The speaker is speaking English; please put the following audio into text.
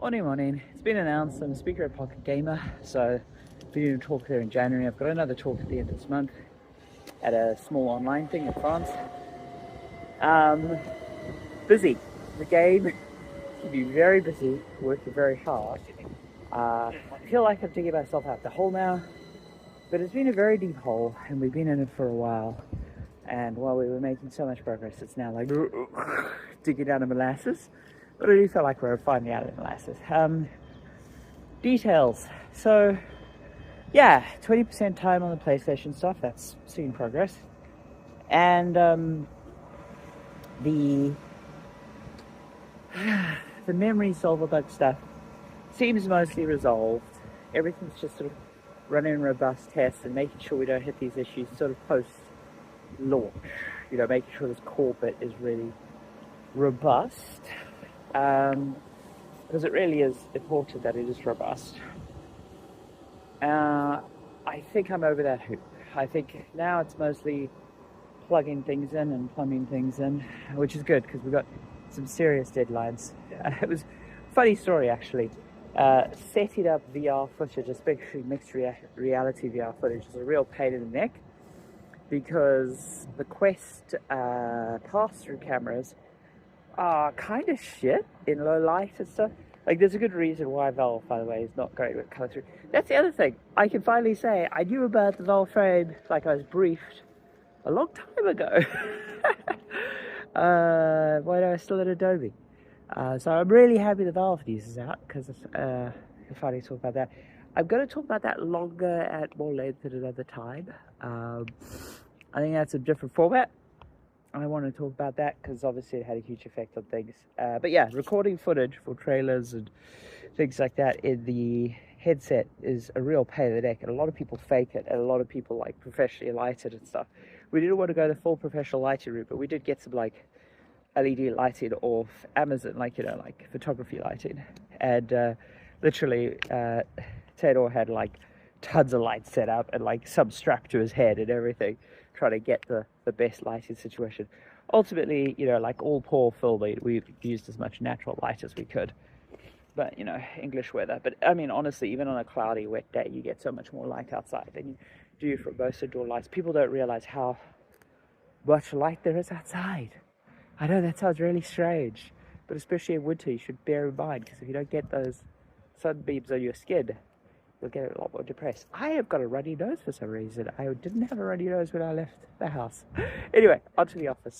Morning. It's been announced I'm a speaker at Pocket Gamer, so I've been doing a talk there in January. I've got another talk at the end of this month at a small online thing in France. Busy. The game can be very busy, working very hard. I feel like I'm digging myself out the hole now, but it's been a very deep hole, and we've been in it for a while. And while we were making so much progress, it's now like digging down the molasses. But I do feel like we're finally out of the molasses. Details. So, yeah, 20% time on the PlayStation stuff. That's seeing progress. And the memory solver bug stuff seems mostly resolved. Everything's just sort of running robust tests and making sure we don't hit these issues sort of post-launch. You know, making sure this core bit is really robust. Because it really is important that it is robust. I think I'm over that hoop. I think now it's mostly plugging things in and plumbing things in, which is good because we've got some serious deadlines. It was a funny story actually. Setting up VR footage, especially mixed reality VR footage, is a real pain in the neck because the Quest pass-through cameras are kind of shit in low light and stuff. Like, there's a good reason why Valve, by the way, is not great with color through. That's the other thing. I can finally say I knew about the Valve frame, like I was briefed a long time ago. When I was still at Adobe. So I'm really happy the Valve news is out, because I can finally talk about that. I'm going to talk about that longer at more length at another time. I think that's a different format. I want to talk about that because obviously it had a huge effect on things. But yeah, recording footage for trailers and things like that in the headset is a real pain in the neck, and a lot of people fake it, and a lot of people like professionally light it and stuff. We didn't want to go the full professional lighting route, but we did get some like LED lighting off Amazon, like, you know, like photography lighting. And literally, Theodore had like tons of lights set up and like some strapped to his head and everything, trying to get the best lighting situation. Ultimately, you know, like all poor filming, we used as much natural light as we could. But, you know, English weather. But, I mean, honestly, even on a cloudy, wet day, you get so much more light outside than you do from most indoor lights. People don't realize how much light there is outside. I know that sounds really strange, but especially in winter, you should bear in mind, because if you don't get those sunbeams on your skin, you'll get a lot more depressed. I have got a runny nose for some reason. I didn't have a runny nose when I left the house. Anyway, onto the office.